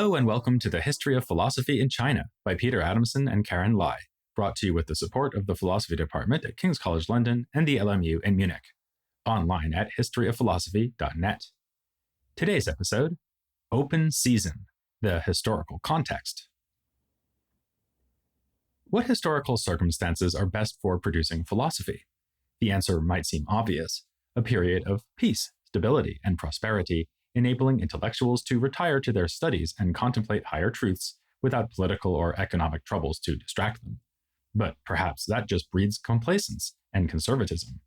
Hello and welcome to the History of Philosophy in China by Peter Adamson and Karen Lai, brought to you with the support of the Philosophy Department at King's College London and the LMU in Munich. Online at historyofphilosophy.net. Today's episode, Open Season, the Historical Context. What historical circumstances are best for producing philosophy? The answer might seem obvious: a period of peace, stability, and prosperity, enabling intellectuals to retire to their studies and contemplate higher truths without political or economic troubles to distract them. But perhaps that just breeds complacence and conservatism.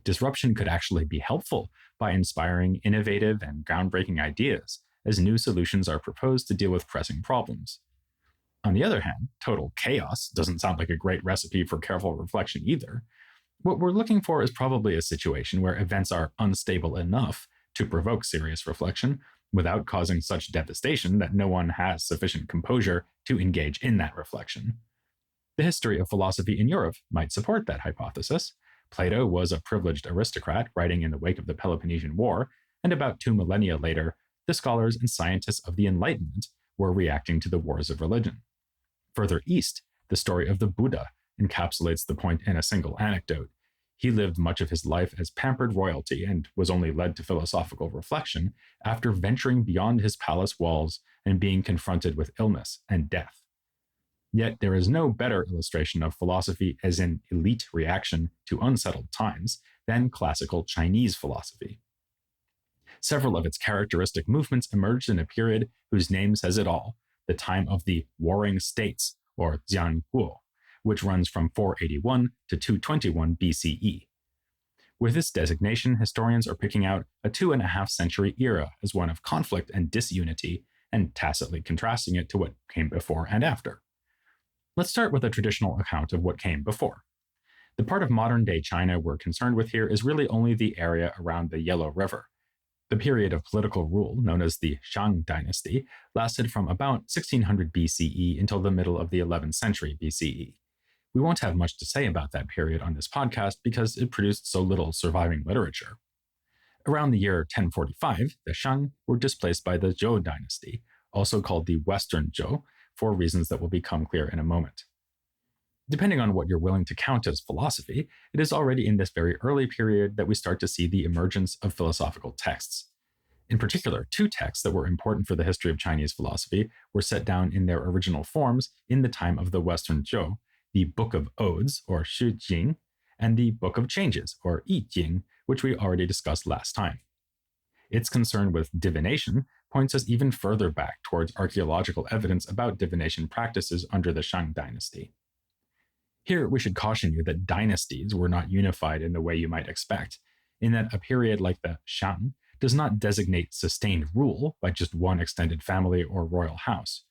Disruption could actually be helpful by inspiring innovative and groundbreaking ideas as new solutions are proposed to deal with pressing problems. On the other hand, total chaos doesn't sound like a great recipe for careful reflection either. What we're looking for is probably a situation where events are unstable enough to provoke serious reflection without causing such devastation that no one has sufficient composure to engage in that reflection. The history of philosophy in Europe might support that hypothesis. Plato was a privileged aristocrat writing in the wake of the Peloponnesian War, and about 2 millennia later, the scholars and scientists of the Enlightenment were reacting to the wars of religion. Further east, the story of the Buddha encapsulates the point in a single anecdote. He lived much of his life as pampered royalty and was only led to philosophical reflection after venturing beyond his palace walls and being confronted with illness and death. Yet there is no better illustration of philosophy as an elite reaction to unsettled times than classical Chinese philosophy. Several of its characteristic movements emerged in a period whose name says it all, the time of the Warring States, or Jianguo, which runs from 481 to 221 BCE. With this designation, historians are picking out a 2.5-century era as one of conflict and disunity, and tacitly contrasting it to what came before and after. Let's start with a traditional account of what came before. The part of modern-day China we're concerned with here is really only the area around the Yellow River. The period of political rule, known as the Shang dynasty, lasted from about 1600 BCE until the middle of the 11th century BCE. We won't have much to say about that period on this podcast because it produced so little surviving literature. Around the year 1045, the Shang were displaced by the Zhou dynasty, also called the Western Zhou, for reasons that will become clear in a moment. Depending on what you're willing to count as philosophy, it is already in this very early period that we start to see the emergence of philosophical texts. In particular, 2 texts that were important for the history of Chinese philosophy were set down in their original forms in the time of the Western Zhou: the Book of Odes, or Shi Jing, and the Book of Changes, or Yi Jing, which we already discussed last time. Its concern with divination points us even further back towards archaeological evidence about divination practices under the Shang dynasty. Here, we should caution you that dynasties were not unified in the way you might expect, in that a period like the Shang does not designate sustained rule by just one extended family or royal house.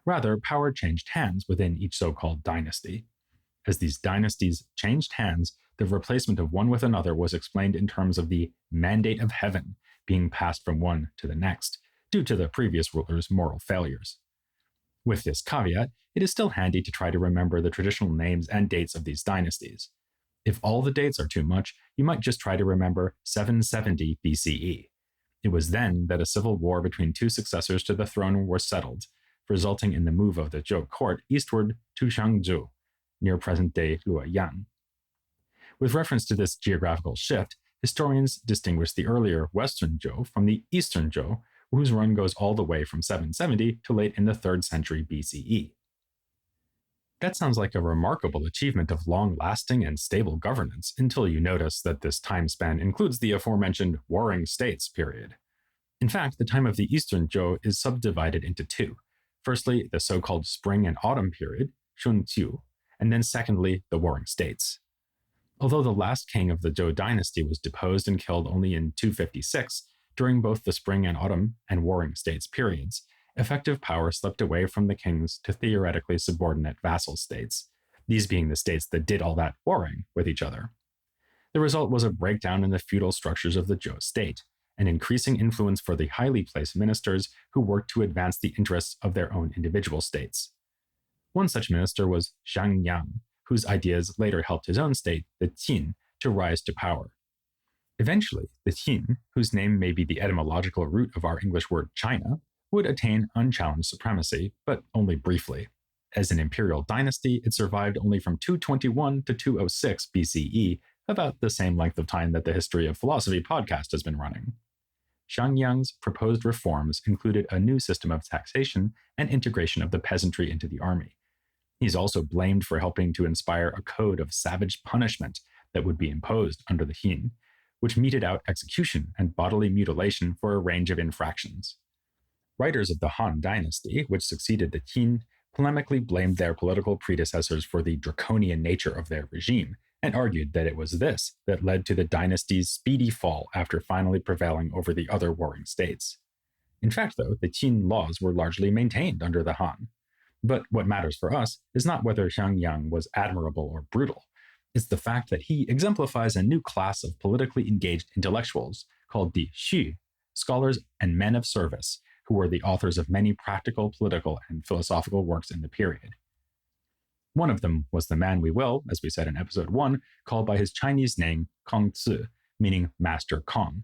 Rather, power changed hands within each so-called dynasty. As these dynasties changed hands, the replacement of one with another was explained in terms of the mandate of heaven being passed from one to the next, due to the previous ruler's moral failures. With this caveat, it is still handy to try to remember the traditional names and dates of these dynasties. If all the dates are too much, you might just try to remember 770 BCE. It was then that a civil war between 2 successors to the throne was settled, resulting in the move of the Zhou court eastward to Shangzhou, near present-day Luoyang. With reference to this geographical shift, historians distinguish the earlier Western Zhou from the Eastern Zhou, whose run goes all the way from 770 to late in the 3rd century BCE. That sounds like a remarkable achievement of long-lasting and stable governance until you notice that this time span includes the aforementioned Warring States period. In fact, the time of the Eastern Zhou is subdivided into 2. Firstly, the so-called Spring and Autumn period, Shunqiu, and then secondly, the Warring States. Although the last king of the Zhou dynasty was deposed and killed only in 256, during both the Spring and Autumn and Warring States periods, effective power slipped away from the kings to theoretically subordinate vassal states, these being the states that did all that warring with each other. The result was a breakdown in the feudal structures of the Zhou state, an increasing influence for the highly placed ministers who worked to advance the interests of their own individual states. One such minister was Shang Yang, whose ideas later helped his own state, the Qin, to rise to power. Eventually, the Qin, whose name may be the etymological root of our English word China, would attain unchallenged supremacy, but only briefly. As an imperial dynasty, it survived only from 221 to 206 BCE, about the same length of time that the History of Philosophy podcast has been running. Xiangyang's proposed reforms included a new system of taxation and integration of the peasantry into the army. He's also blamed for helping to inspire a code of savage punishment that would be imposed under the Qin, which meted out execution and bodily mutilation for a range of infractions. Writers of the Han Dynasty, which succeeded the Qin, polemically blamed their political predecessors for the draconian nature of their regime, and argued that it was this that led to the dynasty's speedy fall after finally prevailing over the other warring states. In fact, though, the Qin laws were largely maintained under the Han. But what matters for us is not whether Xiangyang was admirable or brutal. It's the fact that he exemplifies a new class of politically engaged intellectuals called the Xu, scholars and men of service, who were the authors of many practical, political, and philosophical works in the period. One of them was the man we will, as we said in episode 1, call by his Chinese name Kongzi, meaning Master Kong.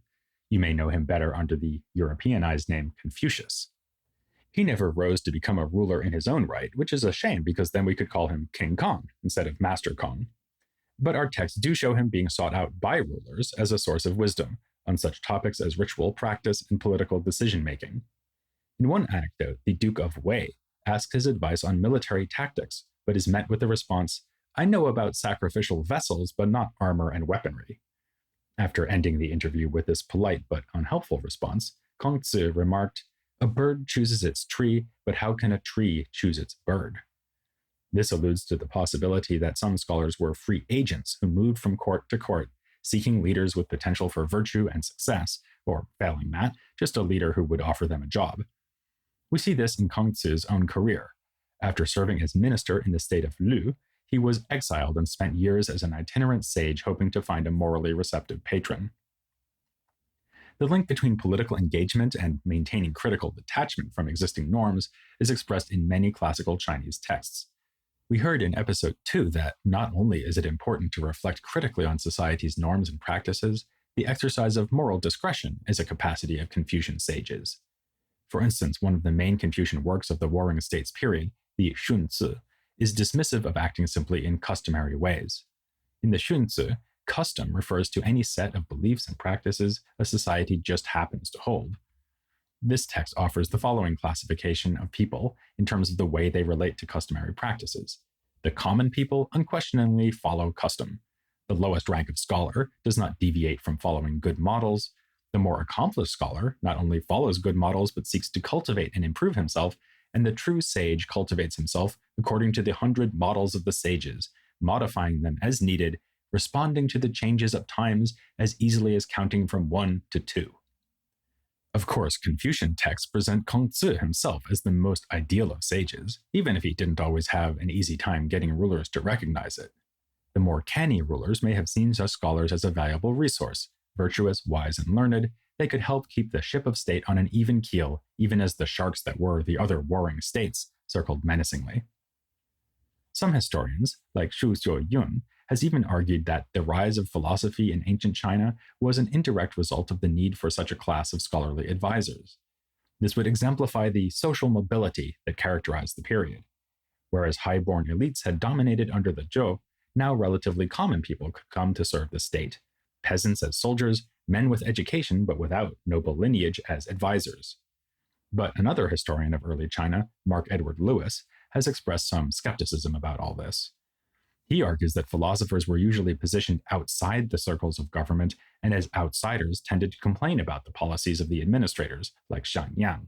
You may know him better under the Europeanized name Confucius. He never rose to become a ruler in his own right, which is a shame because then we could call him King Kong instead of Master Kong. But our texts do show him being sought out by rulers as a source of wisdom on such topics as ritual practice and political decision-making. In one anecdote, the Duke of Wei asks his advice on military tactics, but is met with the response, "I know about sacrificial vessels, but not armor and weaponry." After ending the interview with this polite but unhelpful response, Kongzi remarked, "A bird chooses its tree, but how can a tree choose its bird?" This alludes to the possibility that some scholars were free agents who moved from court to court, seeking leaders with potential for virtue and success, or, failing that, just a leader who would offer them a job. We see this in Kongzi's own career. After serving as minister in the state of Lu, he was exiled and spent years as an itinerant sage hoping to find a morally receptive patron. The link between political engagement and maintaining critical detachment from existing norms is expressed in many classical Chinese texts. We heard in episode 2 that not only is it important to reflect critically on society's norms and practices, the exercise of moral discretion is a capacity of Confucian sages. For instance, one of the main Confucian works of the Warring States period, the Shunzi, is dismissive of acting simply in customary ways. In the Shunzi, custom refers to any set of beliefs and practices a society just happens to hold. This text offers the following classification of people in terms of the way they relate to customary practices. The common people unquestioningly follow custom. The lowest rank of scholar does not deviate from following good models. The more accomplished scholar not only follows good models but seeks to cultivate and improve himself, and the true sage cultivates himself according to the 100 models of the sages, modifying them as needed, responding to the changes of times as easily as counting from 1 to 2. Of course, Confucian texts present Kongzi himself as the most ideal of sages, even if he didn't always have an easy time getting rulers to recognize it. The more canny rulers may have seen such scholars as a valuable resource. Virtuous, wise, and learned, they could help keep the ship of state on an even keel, even as the sharks that were the other warring states circled menacingly. Some historians, like Xu Xiuyun, has even argued that the rise of philosophy in ancient China was an indirect result of the need for such a class of scholarly advisors. This would exemplify the social mobility that characterized the period. Whereas high-born elites had dominated under the Zhou, now relatively common people could come to serve the state. Peasants as soldiers, men with education but without noble lineage as advisors. But another historian of early China, Mark Edward Lewis, has expressed some skepticism about all this. He argues that philosophers were usually positioned outside the circles of government and as outsiders tended to complain about the policies of the administrators, like Xiangyang.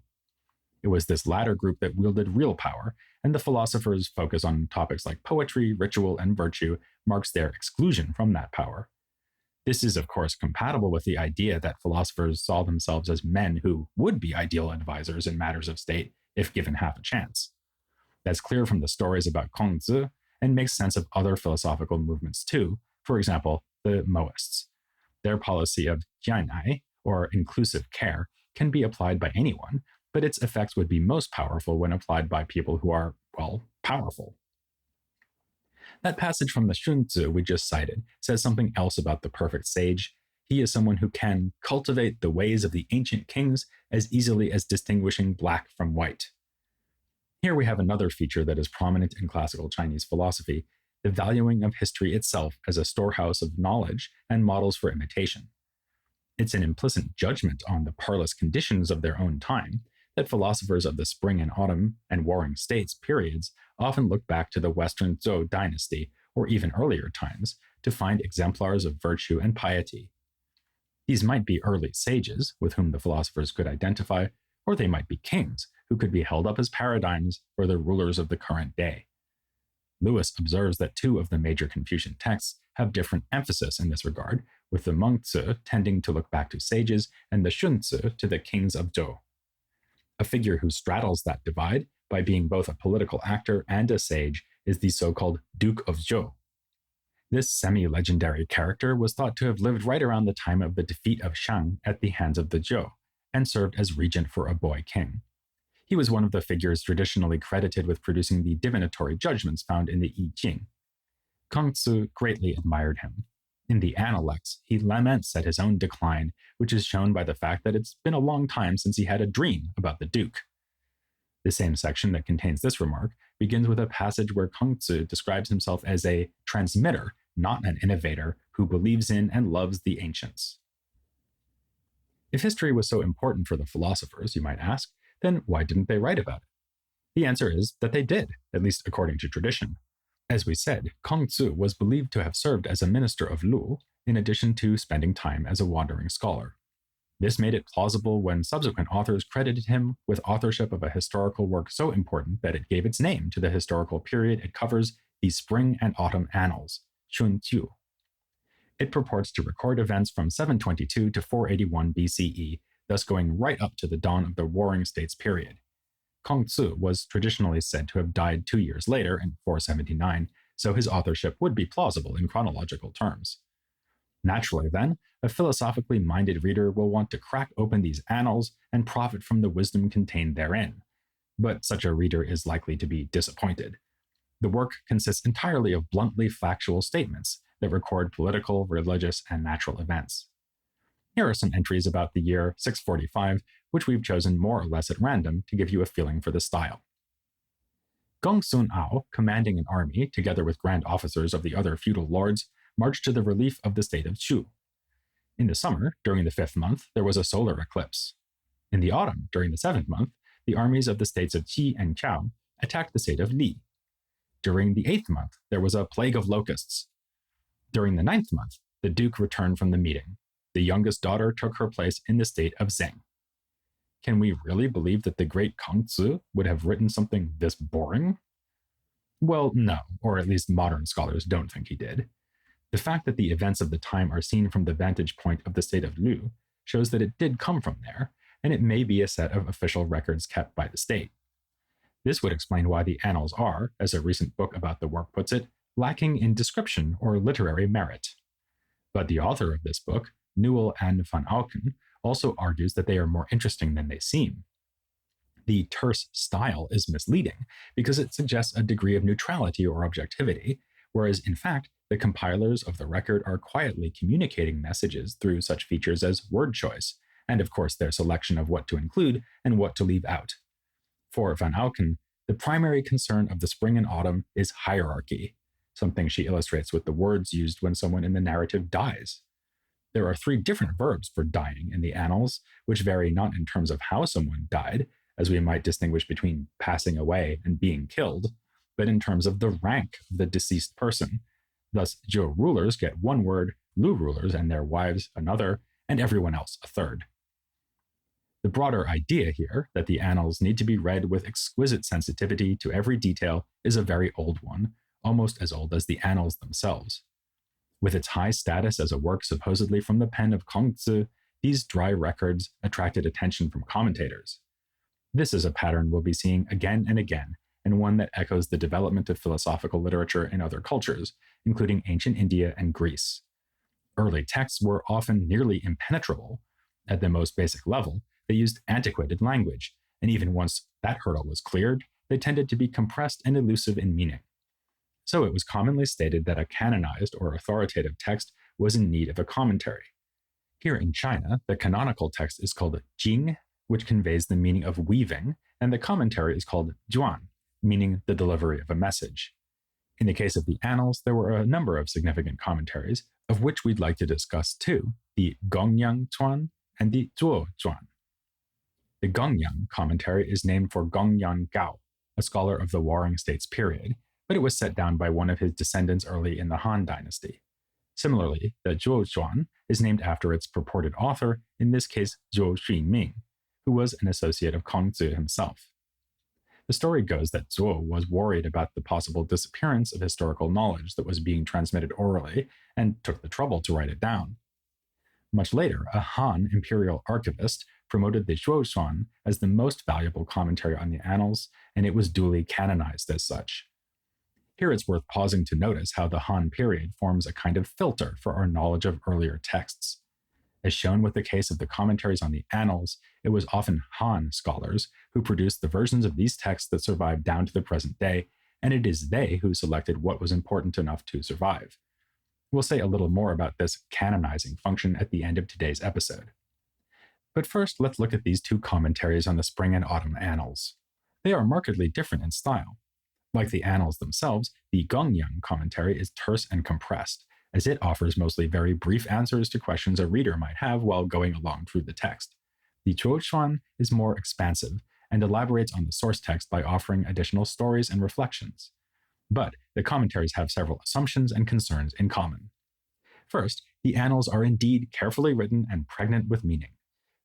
It was this latter group that wielded real power, and the philosophers' focus on topics like poetry, ritual, and virtue marks their exclusion from that power. This is, of course, compatible with the idea that philosophers saw themselves as men who would be ideal advisors in matters of state if given half a chance. That's clear from the stories about Kongzi, and makes sense of other philosophical movements too, for example, the Mohists. Their policy of jianai, or inclusive care, can be applied by anyone, but its effects would be most powerful when applied by people who are, well, powerful. That passage from the Shunzi we just cited says something else about the perfect sage. he is someone who can cultivate the ways of the ancient kings as easily as distinguishing black from white. Here we have another feature that is prominent in classical Chinese philosophy, the valuing of history itself as a storehouse of knowledge and models for imitation. It's an implicit judgment on the parlous conditions of their own time that philosophers of the spring and autumn and warring states periods often look back to the Western Zhou dynasty or even earlier times to find exemplars of virtue and piety. These might be early sages with whom the philosophers could identify, or they might be kings who could be held up as paradigms for the rulers of the current day. Lewis observes that two of the major Confucian texts have different emphasis in this regard, with the Mengzi tending to look back to sages and the Xunzi to the kings of Zhou. A figure who straddles that divide by being both a political actor and a sage is the so-called Duke of Zhou. This semi-legendary character was thought to have lived right around the time of the defeat of Shang at the hands of the Zhou, and served as regent for a boy king. He was one of the figures traditionally credited with producing the divinatory judgments found in the I Ching. Kongzi greatly admired him. In the Analects, he laments at his own decline, which is shown by the fact that it's been a long time since he had a dream about the Duke. The same section that contains this remark begins with a passage where Kongzi describes himself as a transmitter, not an innovator, who believes in and loves the ancients. If history was so important for the philosophers, you might ask, then why didn't they write about it? The answer is that they did, at least according to tradition. As we said, Kongzi was believed to have served as a minister of Lu, in addition to spending time as a wandering scholar. This made it plausible when subsequent authors credited him with authorship of a historical work so important that it gave its name to the historical period it covers, the Spring and Autumn Annals, Chunqiu. It purports to record events from 722 to 481 BCE, thus going right up to the dawn of the Warring States period. Kongzi was traditionally said to have died 2 years later, in 479, so his authorship would be plausible in chronological terms. Naturally, then, a philosophically minded reader will want to crack open these annals and profit from the wisdom contained therein. But such a reader is likely to be disappointed. The work consists entirely of bluntly factual statements that record political, religious, and natural events. Here are some entries about the year 645, which we've chosen more or less at random to give you a feeling for the style. Gong Sun Ao, commanding an army, together with grand officers of the other feudal lords, marched to the relief of the state of Shu. In the summer, during the 5th month, there was a solar eclipse. In the autumn, during the 7th month, the armies of the states of Qi and Qiao attacked the state of Li. During the 8th month, there was a plague of locusts. During the 9th month, the duke returned from the meeting. The youngest daughter took her place in the state of Zheng. Can we really believe that the great Kongzi would have written something this boring? Well, no, or at least modern scholars don't think he did. The fact that the events of the time are seen from the vantage point of the state of Lu shows that it did come from there, and it may be a set of official records kept by the state. This would explain why the annals are, as a recent book about the work puts it, lacking in description or literary merit. But the author of this book, Newell and van Auken, also argues that they are more interesting than they seem. The terse style is misleading because it suggests a degree of neutrality or objectivity, whereas in fact, the compilers of the record are quietly communicating messages through such features as word choice, and of course their selection of what to include and what to leave out. For van Auken, the primary concern of the spring and autumn is hierarchy, something she illustrates with the words used when someone in the narrative dies. There are 3 different verbs for dying in the annals, which vary not in terms of how someone died, as we might distinguish between passing away and being killed, but in terms of the rank of the deceased person. Thus, Zhou rulers get 1 word, Lu rulers and their wives another, and everyone else a third. The broader idea here, that the annals need to be read with exquisite sensitivity to every detail, is a very old one, almost as old as the annals themselves. With its high status as a work supposedly from the pen of Kongzi, these dry records attracted attention from commentators. This is a pattern we'll be seeing again and again, and one that echoes the development of philosophical literature in other cultures, including ancient India and Greece. Early texts were often nearly impenetrable. At the most basic level, they used antiquated language, and even once that hurdle was cleared, they tended to be compressed and elusive in meaning. So it was commonly stated that a canonized or authoritative text was in need of a commentary. Here in China, the canonical text is called Jing, which conveys the meaning of weaving, and the commentary is called Juan, meaning the delivery of a message. In the case of the Annals, there were a number of significant commentaries, of which we'd like to discuss two, the Gongyang Chuan and the Zhuo Chuan. The Gongyang commentary is named for Gongyang Gao, a scholar of the Warring States period, but it was set down by one of his descendants early in the Han Dynasty. Similarly, the Zhuo Chuan is named after its purported author, in this case Zhuo Xunming, who was an associate of Kongzi himself. The story goes that Zhuo was worried about the possible disappearance of historical knowledge that was being transmitted orally and took the trouble to write it down. Much later, a Han imperial archivist promoted the Zhuo Chuan as the most valuable commentary on the Annals, and it was duly canonized as such. Here it's worth pausing to notice how the Han period forms a kind of filter for our knowledge of earlier texts. As shown with the case of the commentaries on the Annals, it was often Han scholars who produced the versions of these texts that survived down to the present day, and it is they who selected what was important enough to survive. We'll say a little more about this canonizing function at the end of today's episode. But first, let's look at these two commentaries on the Spring and Autumn Annals. They are markedly different in style. Like the Annals themselves, the Gongyang commentary is terse and compressed, as it offers mostly very brief answers to questions a reader might have while going along through the text. The Zhuo Chuan is more expansive and elaborates on the source text by offering additional stories and reflections. But the commentaries have several assumptions and concerns in common. First, the Annals are indeed carefully written and pregnant with meaning.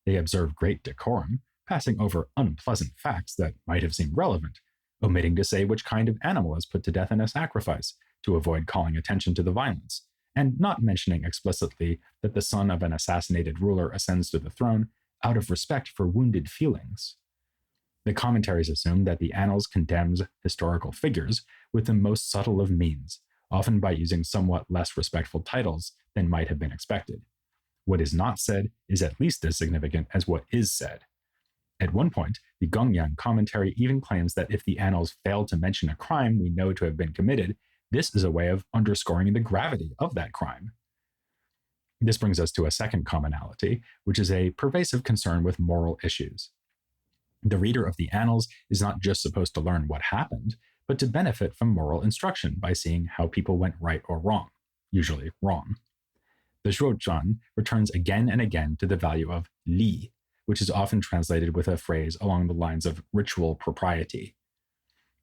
They observe great decorum, passing over unpleasant facts that might have seemed relevant, omitting to say which kind of animal is put to death in a sacrifice, to avoid calling attention to the violence, and not mentioning explicitly that the son of an assassinated ruler ascends to the throne out of respect for wounded feelings. The commentaries assume that the Annals condemns historical figures with the most subtle of means, often by using somewhat less respectful titles than might have been expected. What is not said is at least as significant as what is said. At one point, the Gongyang commentary even claims that if the Annals fail to mention a crime we know to have been committed, this is a way of underscoring the gravity of that crime. This brings us to a second commonality, which is a pervasive concern with moral issues. The reader of the Annals is not just supposed to learn what happened, but to benefit from moral instruction by seeing how people went right or wrong, usually wrong. The Zhuo Chuan returns again and again to the value of li, which is often translated with a phrase along the lines of ritual propriety.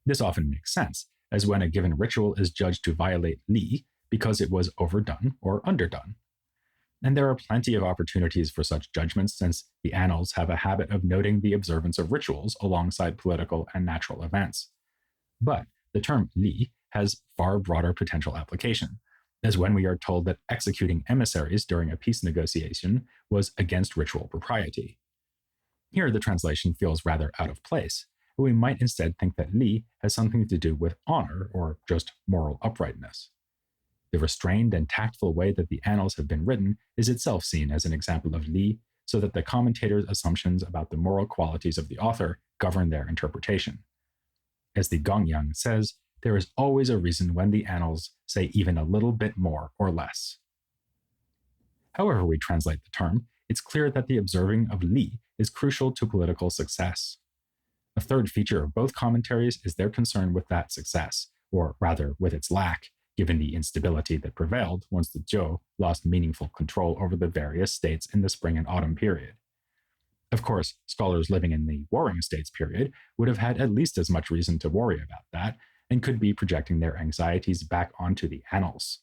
This often makes sense, as when a given ritual is judged to violate li because it was overdone or underdone. And there are plenty of opportunities for such judgments, since the Annals have a habit of noting the observance of rituals alongside political and natural events. But the term li has far broader potential application, as when we are told that executing emissaries during a peace negotiation was against ritual propriety. Here the translation feels rather out of place, but we might instead think that li has something to do with honor or just moral uprightness. The restrained and tactful way that the Annals have been written is itself seen as an example of li, so that the commentator's assumptions about the moral qualities of the author govern their interpretation. As the Gongyang says, there is always a reason when the Annals say even a little bit more or less. However we translate the term, it's clear that the observing of li is crucial to political success. A third feature of both commentaries is their concern with that success, or rather with its lack, given the instability that prevailed once the Zhou lost meaningful control over the various states in the Spring and Autumn period. Of course, scholars living in the Warring States period would have had at least as much reason to worry about that, and could be projecting their anxieties back onto the Annals.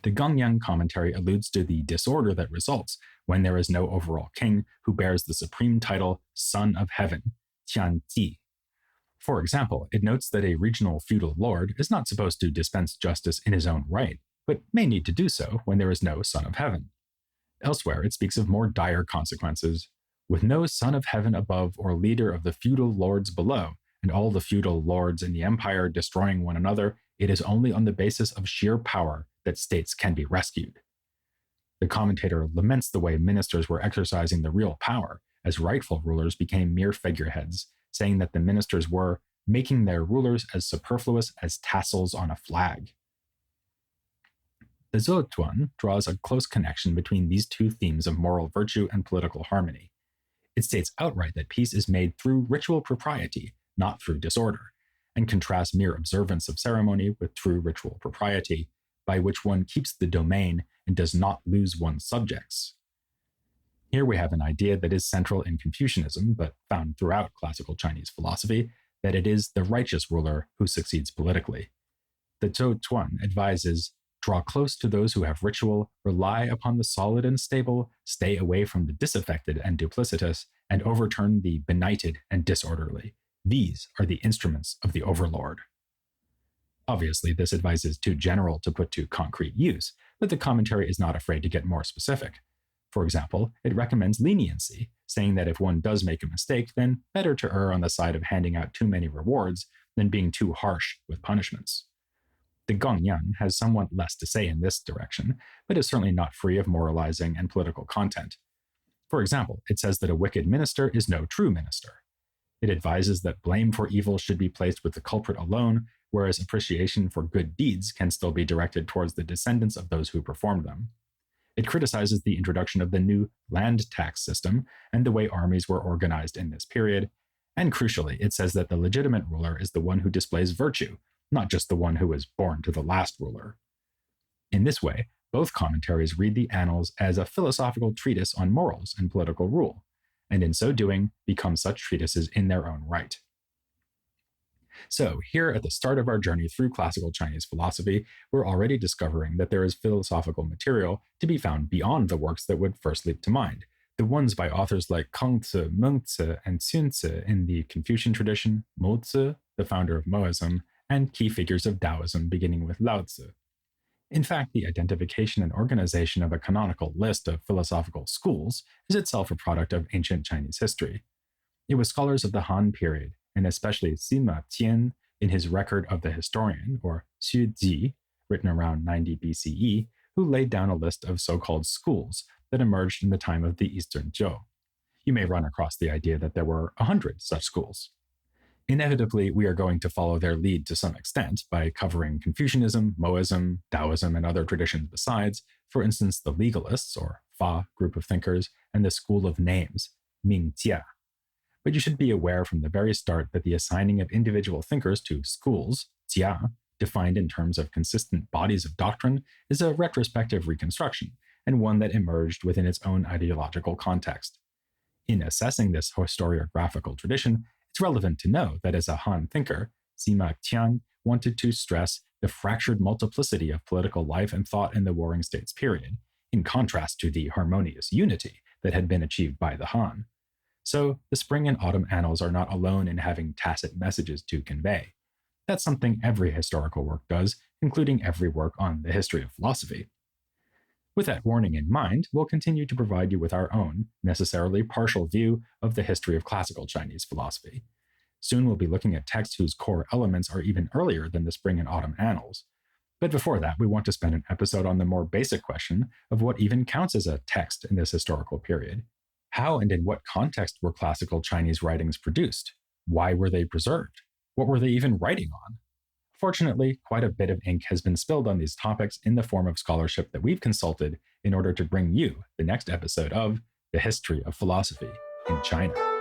The Gongyang commentary alludes to the disorder that results when there is no overall king who bears the supreme title Son of Heaven, Tianji. For example, it notes that a regional feudal lord is not supposed to dispense justice in his own right, but may need to do so when there is no Son of Heaven. Elsewhere, it speaks of more dire consequences. With no Son of Heaven above or leader of the feudal lords below, and all the feudal lords in the empire destroying one another, it is only on the basis of sheer power that states can be rescued. The commentator laments the way ministers were exercising the real power, as rightful rulers became mere figureheads, saying that the ministers were making their rulers as superfluous as tassels on a flag. The Zhuotuan draws a close connection between these two themes of moral virtue and political harmony. It states outright that peace is made through ritual propriety, not through disorder, and contrasts mere observance of ceremony with true ritual propriety, by which one keeps the domain and does not lose one's subjects. Here we have an idea that is central in Confucianism, but found throughout classical Chinese philosophy, that it is the righteous ruler who succeeds politically. The Zhou Tuan advises, draw close to those who have ritual, rely upon the solid and stable, stay away from the disaffected and duplicitous, and overturn the benighted and disorderly. These are the instruments of the overlord. Obviously, this advice is too general to put to concrete use, but the commentary is not afraid to get more specific. For example, it recommends leniency, saying that if one does make a mistake, then better to err on the side of handing out too many rewards than being too harsh with punishments. The Gongyan has somewhat less to say in this direction, but is certainly not free of moralizing and political content. For example, it says that a wicked minister is no true minister. It advises that blame for evil should be placed with the culprit alone, whereas appreciation for good deeds can still be directed towards the descendants of those who performed them. It criticizes the introduction of the new land tax system and the way armies were organized in this period, and crucially, it says that the legitimate ruler is the one who displays virtue, not just the one who was born to the last ruler. In this way, both commentaries read the Annals as a philosophical treatise on morals and political rule, and in so doing, become such treatises in their own right. So, here at the start of our journey through classical Chinese philosophy, we're already discovering that there is philosophical material to be found beyond the works that would first leap to mind, the ones by authors like Kongzi, Mengzi, and Xunzi in the Confucian tradition, Mozi, the founder of Moism, and key figures of Taoism beginning with Laozi. In fact, the identification and organization of a canonical list of philosophical schools is itself a product of ancient Chinese history. It was scholars of the Han period, and especially Sima Qian in his Record of the Historian, or Xu Ji, written around 90 BCE, who laid down a list of so-called schools that emerged in the time of the Eastern Zhou. You may run across the idea that there were 100 such schools. Inevitably, we are going to follow their lead to some extent by covering Confucianism, Moism, Taoism, and other traditions besides, for instance, the legalists, or Fa group of thinkers, and the school of names, Mingjia. But you should be aware from the very start that the assigning of individual thinkers to schools, jia, defined in terms of consistent bodies of doctrine, is a retrospective reconstruction, and one that emerged within its own ideological context. In assessing this historiographical tradition, it's relevant to know that as a Han thinker, Sima Qian wanted to stress the fractured multiplicity of political life and thought in the Warring States period, in contrast to the harmonious unity that had been achieved by the Han. So, the Spring and Autumn Annals are not alone in having tacit messages to convey. That's something every historical work does, including every work on the history of philosophy. With that warning in mind, we'll continue to provide you with our own, necessarily partial view of the history of classical Chinese philosophy. Soon we'll be looking at texts whose core elements are even earlier than the Spring and Autumn Annals. But before that, we want to spend an episode on the more basic question of what even counts as a text in this historical period. How and in what context were classical Chinese writings produced? Why were they preserved? What were they even writing on? Fortunately, quite a bit of ink has been spilled on these topics in the form of scholarship that we've consulted in order to bring you the next episode of The History of Philosophy in China.